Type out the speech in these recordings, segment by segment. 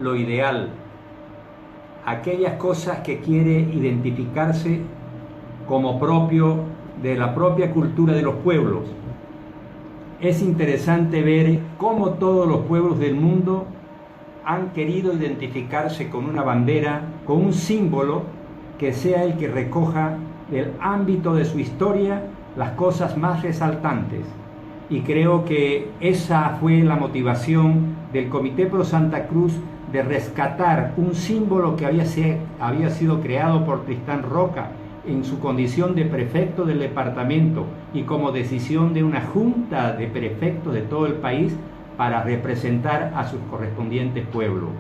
lo ideal, aquellas cosas que quiere identificarse como propio de la propia cultura de los pueblos. Es interesante ver cómo todos los pueblos del mundo han querido identificarse con una bandera, con un símbolo que sea el que recoja del ámbito de su historia las cosas más resaltantes. Y creo que esa fue la motivación del Comité Pro Santa Cruz de rescatar un símbolo que había sido creado por Tristán Roca en su condición de prefecto del departamento y como decisión de una junta de prefectos de todo el país para representar a sus correspondientes pueblos.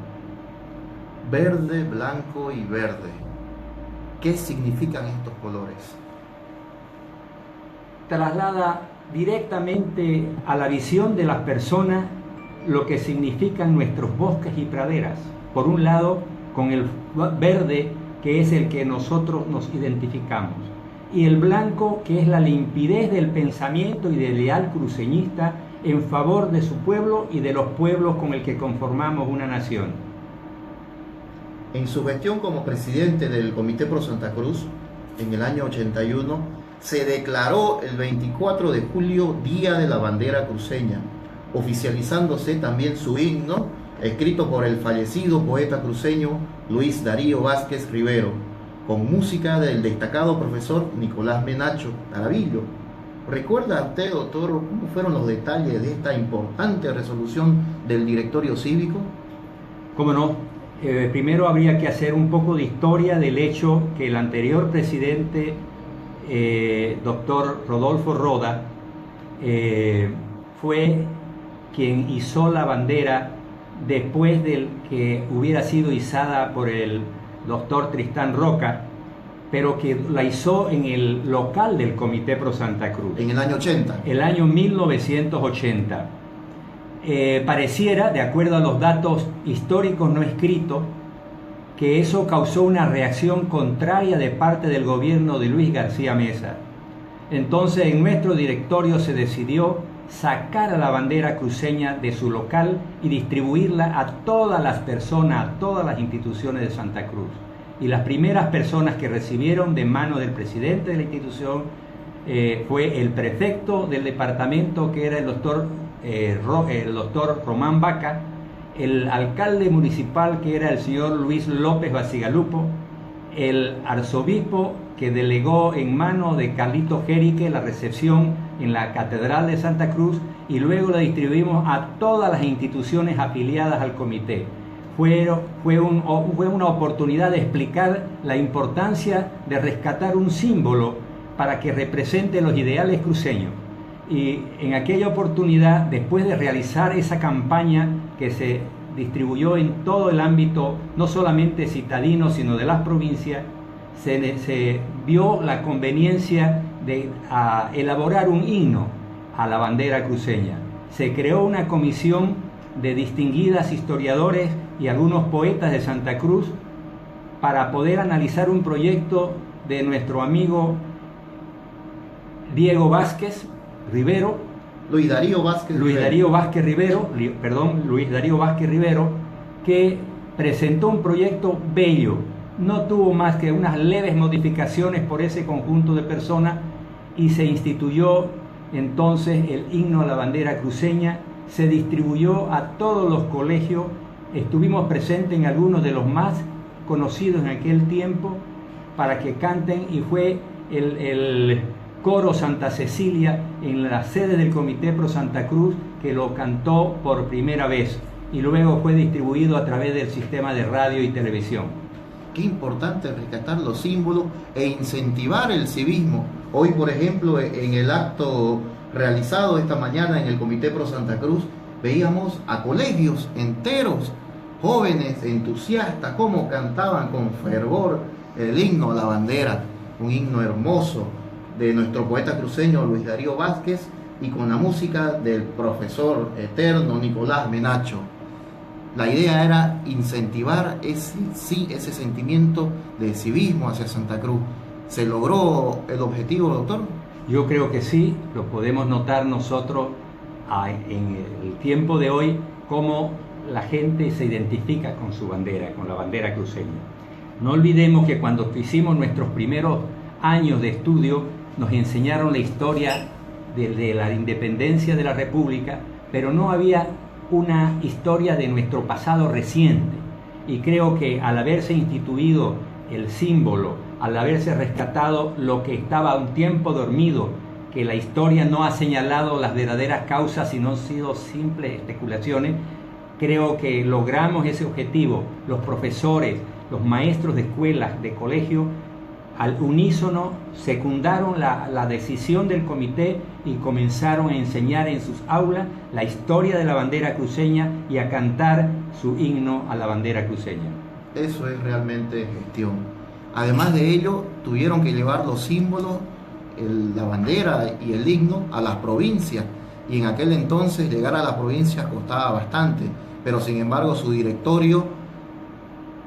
Verde, blanco y verde. ¿Qué significan estos colores? Traslada directamente a la visión de las personas lo que significan nuestros bosques y praderas. Por un lado, con el verde, que es el que nosotros nos identificamos, y el blanco, que es la limpidez del pensamiento y del ideal cruceñista en favor de su pueblo y de los pueblos con el que conformamos una nación. En su gestión como presidente del Comité Pro Santa Cruz, en el año 81, se declaró el 24 de julio Día de la Bandera Cruceña, oficializándose también su himno, escrito por el fallecido poeta cruceño Luis Darío Vázquez Rivero, con música del destacado profesor Nicolás Menacho Tarabillo. ¿Recuerda usted, doctor, cómo fueron los detalles de esta importante resolución del directorio cívico? ¿Cómo no? Primero habría que hacer un poco de historia del hecho que el anterior presidente, doctor Rodolfo Roda, fue quien izó la bandera después de que hubiera sido izada por el doctor Tristán Roca, pero que la izó en el local del Comité Pro Santa Cruz. En el año 80. El año 1980. Pareciera, de acuerdo a los datos históricos no escritos, que eso causó una reacción contraria de parte del gobierno de Luis García Meza. Entonces, en nuestro directorio se decidió sacar a la bandera cruceña de su local y distribuirla a todas las personas, a todas las instituciones de Santa Cruz. Y las primeras personas que recibieron de mano del presidente de la institución fue el prefecto del departamento, que era el doctor Román Vaca, el alcalde municipal, que era el señor Luis López Basigalupo, el arzobispo, que delegó en manos de Carlito Jerique la recepción en la Catedral de Santa Cruz, y luego la distribuimos a todas las instituciones afiliadas al comité. Fue una oportunidad de explicar la importancia de rescatar un símbolo para que represente los ideales cruceños. Y en aquella oportunidad, después de realizar esa campaña que se distribuyó en todo el ámbito, no solamente citadino, sino de las provincias, se vio la conveniencia de elaborar un himno a la bandera cruceña. Se creó una comisión de distinguidas historiadores y algunos poetas de Santa Cruz para poder analizar un proyecto de nuestro amigo Luis Darío Vázquez Rivero, que presentó un proyecto bello. No tuvo más que unas leves modificaciones por ese conjunto de personas y se instituyó entonces el himno a la bandera cruceña. Se distribuyó a todos los colegios, estuvimos presentes en algunos de los más conocidos en aquel tiempo para que canten, y fue el coro Santa Cecilia en la sede del Comité Pro Santa Cruz que lo cantó por primera vez, y luego fue distribuido a través del sistema de radio y televisión. Qué importante rescatar los símbolos e incentivar el civismo. Hoy, por ejemplo, en el acto realizado esta mañana en el Comité Pro Santa Cruz, veíamos a colegios enteros, jóvenes entusiastas, cómo cantaban con fervor el himno a la bandera, un himno hermoso de nuestro poeta cruceño Luis Darío Vázquez, y con la música del profesor eterno Nicolás Menacho. La idea era incentivar ese sentimiento de civismo hacia Santa Cruz. ¿Se logró el objetivo, doctor? Yo creo que sí, lo podemos notar nosotros en el tiempo de hoy, cómo la gente se identifica con su bandera, con la bandera cruceña. No olvidemos que cuando hicimos nuestros primeros años de estudio nos enseñaron la historia de la independencia de la República, pero no había una historia de nuestro pasado reciente. Y creo que al haberse instituido el símbolo, al haberse rescatado lo que estaba un tiempo dormido, que la historia no ha señalado las verdaderas causas, sino han sido simples especulaciones, creo que logramos ese objetivo. Los profesores, los maestros de escuelas, de colegio, al unísono secundaron la decisión del comité y comenzaron a enseñar en sus aulas la historia de la bandera cruceña y a cantar su himno a la bandera cruceña. Eso es realmente gestión. Además de ello, tuvieron que llevar los símbolos, la bandera y el himno a las provincias, y en aquel entonces llegar a las provincias costaba bastante, pero sin embargo su directorio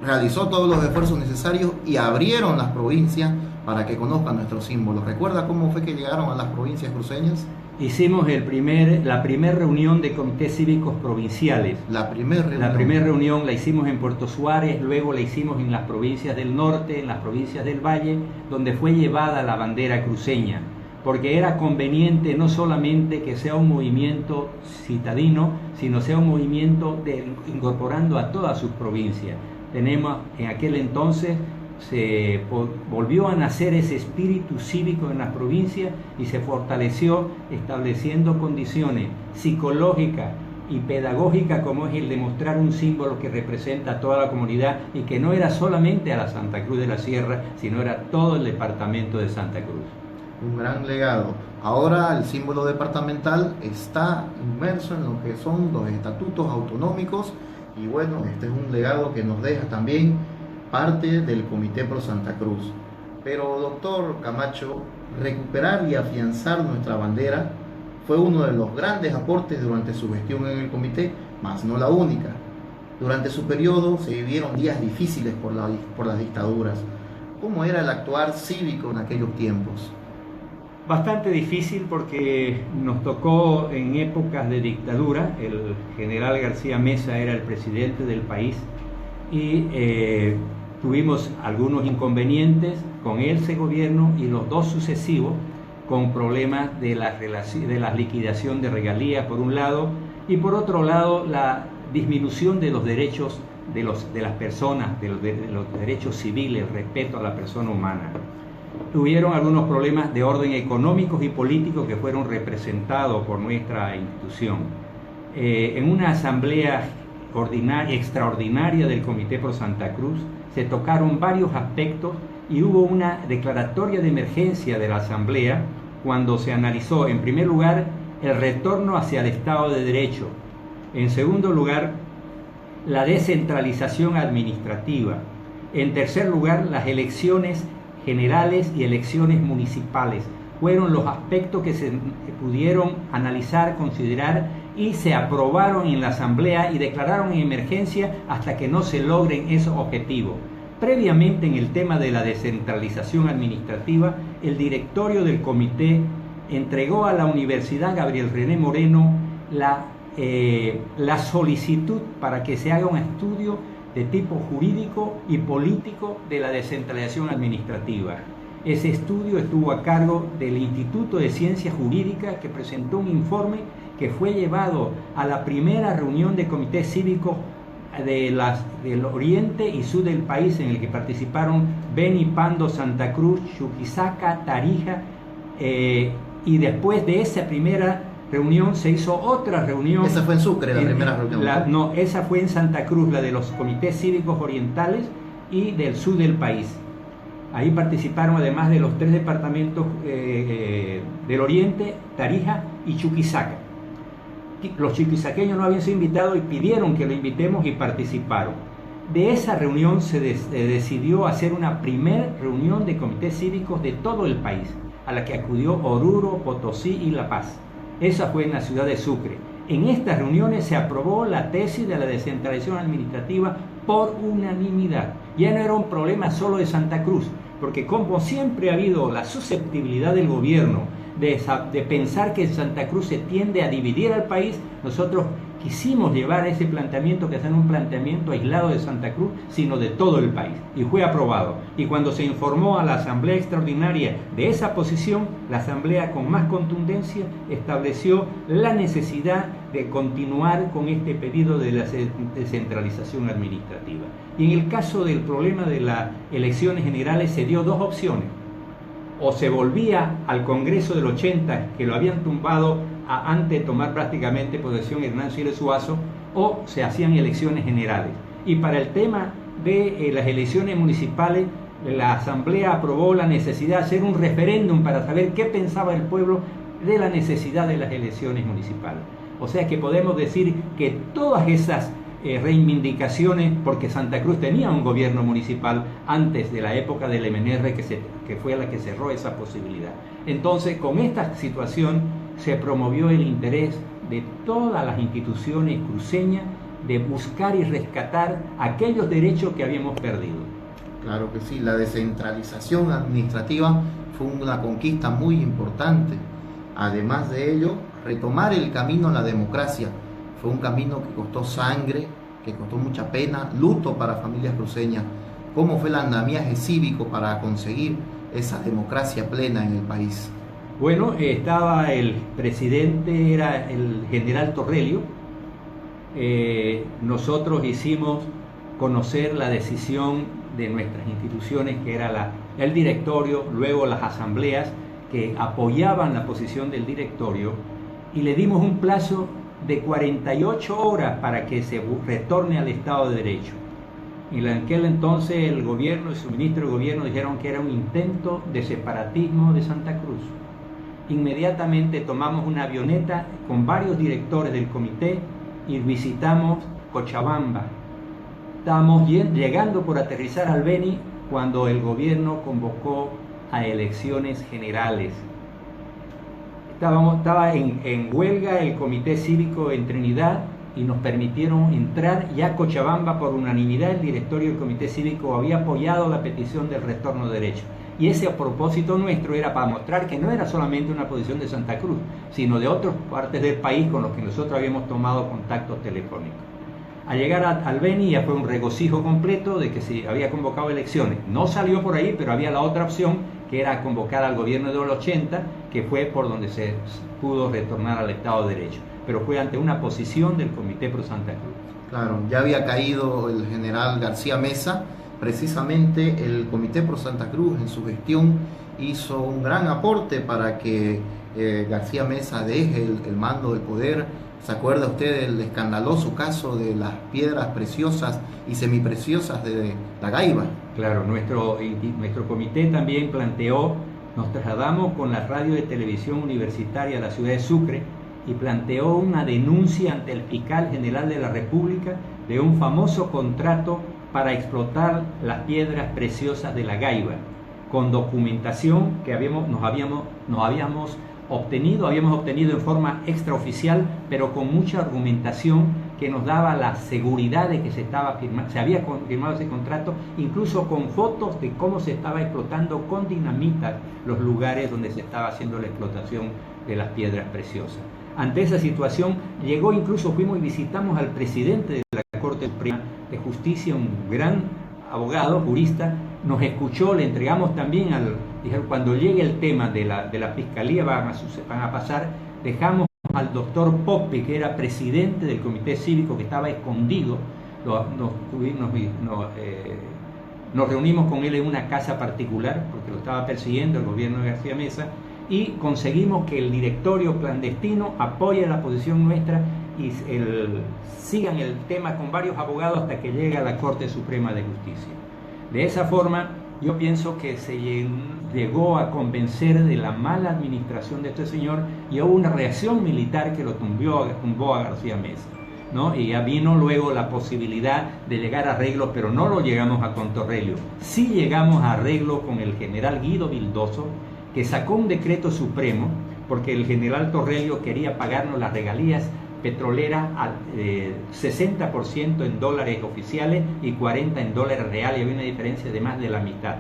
realizó todos los esfuerzos necesarios y abrieron las provincias para que conozcan nuestros símbolos. ¿Recuerda cómo fue que llegaron a las provincias cruceñas? Hicimos la primera reunión de comités cívicos provinciales. La primera reunión la hicimos en Puerto Suárez, luego la hicimos en las provincias del norte, en las provincias del valle, donde fue llevada la bandera cruceña, porque era conveniente no solamente que sea un movimiento citadino, sino sea un movimiento incorporando a todas sus provincias. Tenemos en aquel entonces se volvió a nacer ese espíritu cívico en las provincias y se fortaleció estableciendo condiciones psicológicas y pedagógicas como es el de mostrar un símbolo que representa a toda la comunidad y que no era solamente a la Santa Cruz de la Sierra, sino era todo el departamento de Santa Cruz. Un gran legado. Ahora el símbolo departamental está inmerso en lo que son los estatutos autonómicos y bueno, este es un legado que nos deja también parte del Comité Pro Santa Cruz. Pero doctor Camacho, recuperar y afianzar nuestra bandera fue uno de los grandes aportes durante su gestión en el comité, mas no la única. Durante su periodo se vivieron días difíciles por las dictaduras. ¿Cómo era el actuar cívico en aquellos tiempos? Bastante difícil porque nos tocó en épocas de dictadura. El general García Meza era el presidente del país y tuvimos algunos inconvenientes con ese gobierno y los dos sucesivos con problemas de la liquidación de regalías por un lado y por otro lado la disminución de los derechos de las personas, de los derechos civiles, el respeto a la persona humana. Tuvieron algunos problemas de orden económicos y políticos que fueron representados por nuestra institución. En una asamblea extraordinaria del Comité Pro Santa Cruz se tocaron varios aspectos y hubo una declaratoria de emergencia de la asamblea cuando se analizó en primer lugar el retorno hacia el Estado de Derecho, en segundo lugar la descentralización administrativa, en tercer lugar las elecciones generales y elecciones municipales. Fueron los aspectos que se pudieron analizar, considerar y se aprobaron en la asamblea y declararon en emergencia hasta que no se logren esos objetivos. Previamente, en el tema de la descentralización administrativa, el directorio del comité entregó a la Universidad Gabriel René Moreno la solicitud para que se haga un estudio de tipo jurídico y político de la descentralización administrativa. Ese estudio estuvo a cargo del Instituto de Ciencias Jurídicas, que presentó un informe que fue llevado a la primera reunión de comités cívicos del oriente y sur del país, en el que participaron Beni, Pando, Santa Cruz, Chuquisaca, Tarija, y después de esa primera reunión se hizo otra reunión. ¿Esa fue en Sucre, la primera reunión? No, esa fue en Santa Cruz, la de los comités cívicos orientales y del sur del país. Ahí participaron además de los tres departamentos del oriente, Tarija y Chuquisaca. Los chuquisaqueños no habían sido invitados y pidieron que lo invitemos y participaron. De esa reunión se decidió hacer una primera reunión de comités cívicos de todo el país, a la que acudió Oruro, Potosí y La Paz. Esa fue en la ciudad de Sucre. En estas reuniones se aprobó la tesis de la descentralización administrativa por unanimidad. Ya no era un problema solo de Santa Cruz, porque como siempre ha habido la susceptibilidad del gobierno de pensar que Santa Cruz se tiende a dividir al país, nosotros quisimos llevar ese planteamiento, que sea un planteamiento aislado de Santa Cruz, sino de todo el país, y fue aprobado. Y cuando se informó a la Asamblea Extraordinaria de esa posición, la Asamblea con más contundencia estableció la necesidad de continuar con este pedido de la descentralización administrativa. Y en el caso del problema de las elecciones generales se dio dos opciones: o se volvía al Congreso del 80, que lo habían tumbado antes de tomar prácticamente posesión Hernán Siles Suazo, o se hacían elecciones generales. Y para el tema de las elecciones municipales, la Asamblea aprobó la necesidad de hacer un referéndum para saber qué pensaba el pueblo de la necesidad de las elecciones municipales. O sea que podemos decir que todas esas reivindicaciones, porque Santa Cruz tenía un gobierno municipal antes de la época del MNR, que fue la que cerró esa posibilidad. Entonces, con esta situación se promovió el interés de todas las instituciones cruceñas de buscar y rescatar aquellos derechos que habíamos perdido. Claro que sí, la descentralización administrativa fue una conquista muy importante. Además de ello, retomar el camino a la democracia fue un camino que costó sangre, que costó mucha pena, luto para familias cruceñas. ¿Cómo fue el andamiaje cívico para conseguir esa democracia plena en el país? Bueno, estaba el presidente, era el general Torrelio. Nosotros hicimos conocer la decisión de nuestras instituciones, que era el directorio, luego las asambleas que apoyaban la posición del directorio, y le dimos un plazo de 48 horas para que se retorne al Estado de Derecho. Y en aquel entonces el gobierno y su ministro de gobierno dijeron que era un intento de separatismo de Santa Cruz. Inmediatamente tomamos una avioneta con varios directores del comité y visitamos Cochabamba. Estábamos llegando por aterrizar al Beni cuando el gobierno convocó a elecciones generales. Estaba en huelga el comité cívico en Trinidad y nos permitieron entrar ya a Cochabamba por unanimidad. El directorio del comité cívico había apoyado la petición del retorno de derecho. Y ese propósito nuestro era para mostrar que no era solamente una posición de Santa Cruz, sino de otras partes del país con los que nosotros habíamos tomado contactos telefónicos. Al llegar al Beni ya fue un regocijo completo de que se había convocado elecciones. No salió por ahí, pero había la otra opción, que era convocar al gobierno de los 80, que fue por donde se pudo retornar al Estado de Derecho. Pero fue ante una posición del Comité Pro Santa Cruz. Claro, ya había caído el general García Meza. Precisamente el Comité Pro Santa Cruz en su gestión hizo un gran aporte para que García Meza deje el mando del poder. ¿Se acuerda usted del escandaloso caso de las piedras preciosas y semipreciosas de La Gaiba? Claro, nuestro comité también planteó, nos trasladamos con la radio de televisión universitaria a la ciudad de Sucre y planteó una denuncia ante el fiscal general de la República de un famoso contrato para explotar las piedras preciosas de La Gaiba, con documentación que habíamos obtenido en forma extraoficial, pero con mucha argumentación que nos daba la seguridad de que se había firmado ese contrato, incluso con fotos de cómo se estaba explotando con dinamita los lugares donde se estaba haciendo la explotación de las piedras preciosas. Ante esa situación fuimos y visitamos al presidente de la Corte Suprema de Justicia, un gran abogado, jurista. Nos escuchó, le entregamos también dijeron, cuando llegue el tema de la fiscalía van a pasar, dejamos al doctor Poppi, que era presidente del comité cívico, que estaba escondido. Nos reunimos con él en una casa particular porque lo estaba persiguiendo el gobierno de García Meza, y conseguimos que el directorio clandestino apoye la posición nuestra y sigan el tema con varios abogados hasta que llegue a la Corte Suprema de Justicia. De esa forma, yo pienso que se llegó a convencer de la mala administración de este señor y hubo una reacción militar que lo tumbó a García Meza, ¿no? Y ya vino luego la posibilidad de llegar a arreglos, pero no lo llegamos a con Torrelio. Sí llegamos a arreglo con el general Guido Vildoso, que sacó un decreto supremo porque el general Torrelio quería pagarnos las regalías petroleras al 60% en dólares oficiales y 40% en dólares reales, y había una diferencia de más de la mitad.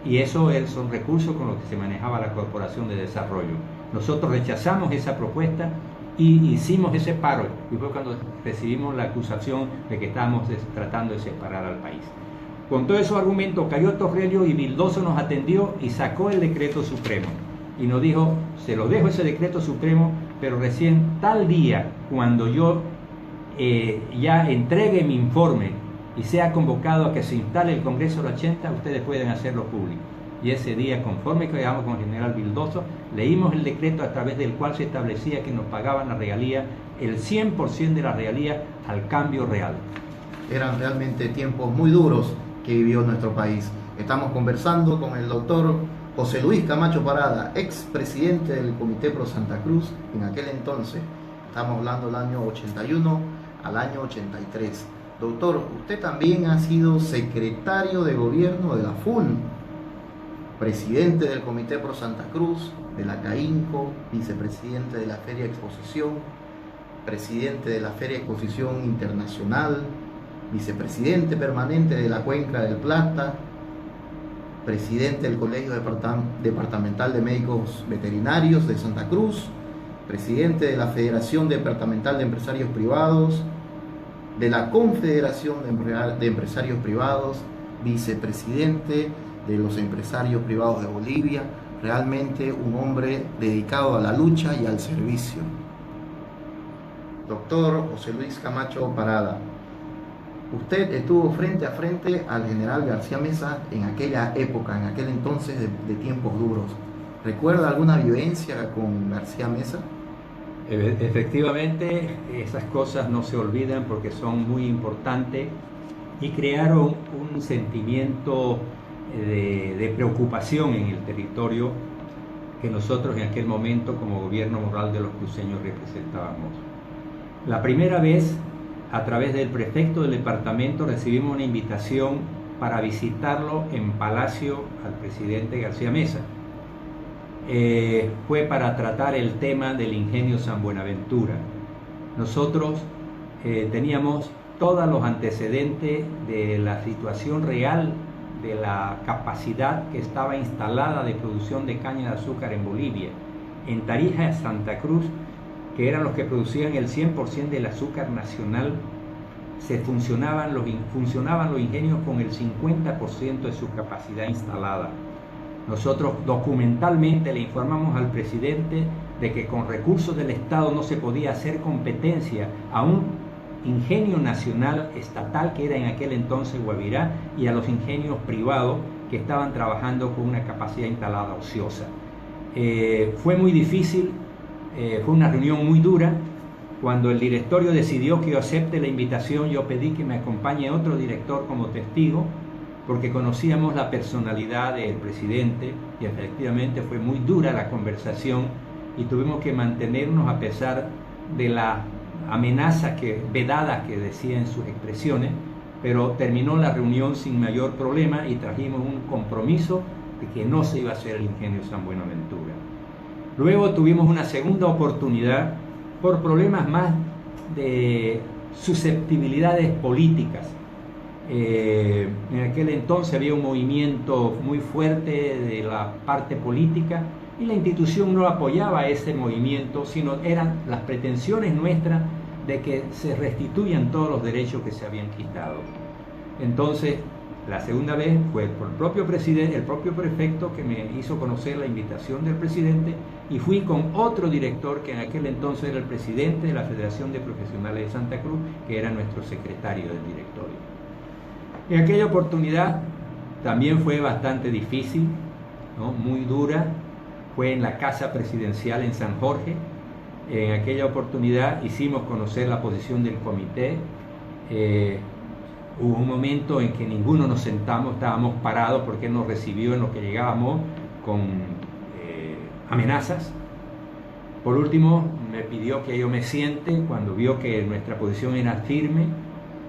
Y eso son recursos con los que se manejaba la Corporación de Desarrollo. Nosotros rechazamos esa propuesta y hicimos ese paro, y fue cuando recibimos la acusación de que estábamos tratando de separar al país. Con todos esos argumentos cayó Torrelio y Vildoso nos atendió y sacó el decreto supremo y nos dijo: se lo dejo ese decreto supremo, pero recién tal día, cuando yo ya entregue mi informe y sea convocado a que se instale el Congreso del 80, ustedes pueden hacerlo público. Y ese día, conforme quedamos con el general Vildoso, leímos el decreto a través del cual se establecía que nos pagaban la regalía, el 100% de la regalía al cambio real. Eran realmente tiempos muy duros que vivió nuestro país. Estamos conversando con el doctor José Luis Camacho Parada, ex presidente del Comité Pro Santa Cruz en aquel entonces. Estamos hablando del año 81 al año 83. Doctor, usted también ha sido secretario de gobierno de la FUN, presidente del Comité Pro Santa Cruz, de la CAINCO, vicepresidente de la Feria Exposición, presidente de la Feria Exposición Internacional, vicepresidente permanente de la Cuenca del Plata, presidente del Colegio Departamental de Médicos Veterinarios de Santa Cruz, presidente de la Federación Departamental de Empresarios Privados, de la Confederación de Empresarios Privados, vicepresidente de los empresarios privados de Bolivia. Realmente un hombre dedicado a la lucha y al servicio. Doctor José Luis Camacho Parada, usted estuvo frente a frente al general García Meza en aquella época, en aquel entonces de tiempos duros. ¿Recuerda alguna vivencia con García Meza? Efectivamente, esas cosas no se olvidan porque son muy importantes y crearon un sentimiento de preocupación en el territorio que nosotros en aquel momento como gobierno moral de los cruceños representábamos. La primera vez, a través del prefecto del departamento, recibimos una invitación para visitarlo en Palacio al presidente García Meza. Fue para tratar el tema del ingenio San Buenaventura. Nosotros teníamos todos los antecedentes de la situación real de la capacidad que estaba instalada de producción de caña de azúcar en Bolivia. En Tarija y Santa Cruz, que eran los que producían el 100% del azúcar nacional, funcionaban los ingenios con el 50% de su capacidad instalada. Nosotros documentalmente le informamos al presidente de que con recursos del Estado no se podía hacer competencia a un ingenio nacional estatal que era en aquel entonces Guavirá y a los ingenios privados que estaban trabajando con una capacidad instalada ociosa. Fue muy difícil, fue una reunión muy dura. Cuando el directorio decidió que yo acepte la invitación, yo pedí que me acompañe otro director como testigo, porque conocíamos la personalidad del presidente y efectivamente fue muy dura la conversación y tuvimos que mantenernos a pesar de la amenaza vedada que decía en sus expresiones, pero terminó la reunión sin mayor problema y trajimos un compromiso de que no se iba a hacer el ingenio San Buenaventura. Luego tuvimos una segunda oportunidad por problemas más de susceptibilidades políticas. En aquel entonces había un movimiento muy fuerte de la parte política y la institución no apoyaba ese movimiento, sino eran las pretensiones nuestras de que se restituyan todos los derechos que se habían quitado. Entonces, la segunda vez fue por el propio presidente, el propio prefecto, que me hizo conocer la invitación del presidente, y fui con otro director que en aquel entonces era el presidente de la Federación de Profesionales de Santa Cruz, que era nuestro secretario del directorio. En aquella oportunidad también fue bastante difícil, ¿no? Muy dura. Fue en la Casa Presidencial en San Jorge. En aquella oportunidad hicimos conocer la posición del comité. Hubo un momento en que ninguno nos sentamos, estábamos parados porque él nos recibió en lo que llegábamos con amenazas. Por último, me pidió que yo me siente cuando vio que nuestra posición era firme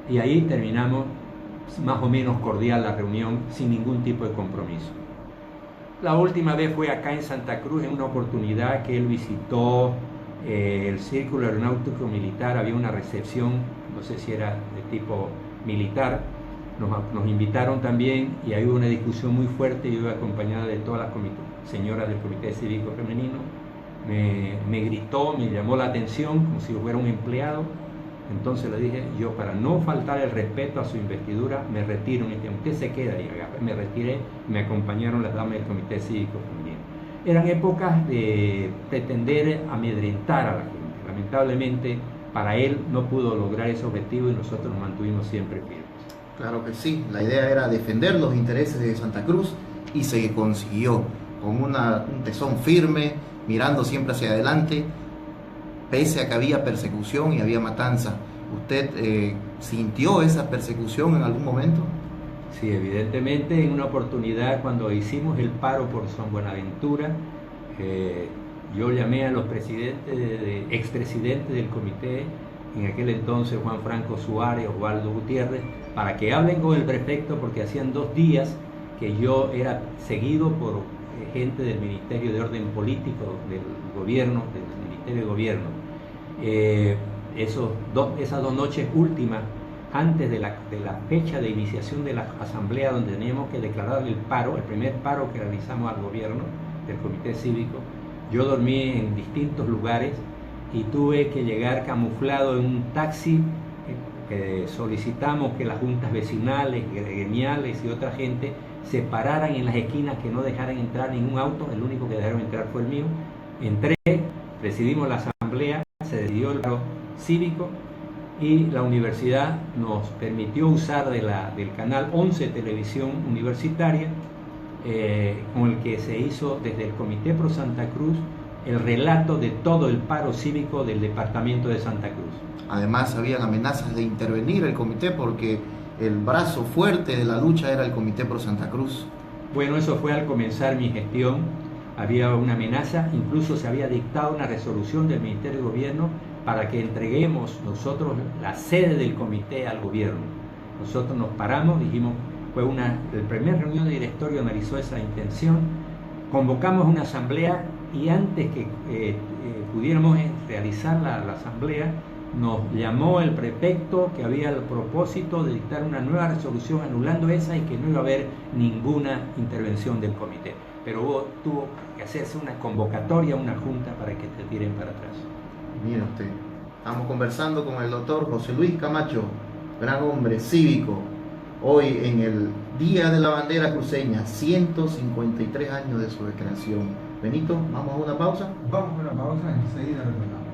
y ahí terminamos más o menos cordial la reunión sin ningún tipo de compromiso. La última vez fue acá en Santa Cruz en una oportunidad que él visitó el Círculo Aeronáutico Militar. Había una recepción, no sé si era de tipo militar, nos invitaron también y ahí hubo una discusión muy fuerte. Yo iba acompañada de todas las señoras del Comité Cívico Femenino me gritó, me llamó la atención como si yo fuera un empleado. Entonces le dije, yo para no faltar el respeto a su investidura, me retiro. Me dijeron, usted se queda y me retiré, me acompañaron las damas del Comité Cívico también. Eran épocas de pretender amedrentar a la gente. Lamentablemente, para él no pudo lograr ese objetivo y nosotros nos mantuvimos siempre firmes. Claro que sí, la idea era defender los intereses de Santa Cruz y se consiguió con un tesón firme, mirando siempre hacia adelante, pese a que había persecución y había matanza. ¿Usted sintió esa persecución en algún momento? Sí, evidentemente en una oportunidad cuando hicimos el paro por San Buenaventura, yo llamé a los expresidentes del comité, en aquel entonces Juan Franco Suárez, Osvaldo Gutiérrez, para que hablen con el prefecto porque hacían 2 días que yo era seguido por gente del Ministerio de Orden Político, del gobierno, del Ministerio de Gobierno. Esas 2 noches últimas, antes de la fecha de iniciación de la asamblea donde teníamos que declarar el paro, el primer paro que realizamos al gobierno del Comité Cívico, yo dormí en distintos lugares y tuve que llegar camuflado en un taxi. Solicitamos que las juntas vecinales, gremiales y otra gente se pararan en las esquinas, que no dejaran entrar ningún auto. El único que dejaron entrar fue el mío. Entré, presidimos la asamblea, se decidió el paro cívico y la universidad nos permitió usar del canal 11 Televisión Universitaria, con el que se hizo desde el Comité Pro Santa Cruz el relato de todo el paro cívico del departamento de Santa Cruz. Además, habían amenazas de intervenir el comité porque el brazo fuerte de la lucha era el Comité Pro Santa Cruz. Bueno, eso fue al comenzar mi gestión. Había una amenaza, incluso se había dictado una resolución del Ministerio de Gobierno para que entreguemos nosotros la sede del comité al gobierno. Nosotros nos paramos, dijimos, la primera reunión de directorio analizó esa intención, convocamos una asamblea y antes que pudiéramos realizar la asamblea, nos llamó el prefecto que había el propósito de dictar una nueva resolución anulando esa y que no iba a haber ninguna intervención del comité. Pero tuvo que hacerse una convocatoria, una junta para que te tiren para atrás. Mire usted, estamos conversando con el doctor José Luis Camacho, gran hombre cívico, hoy en el Día de la Bandera Cruceña, 153 años de su creación. Benito, ¿vamos a una pausa? Vamos a una pausa, enseguida retornamos.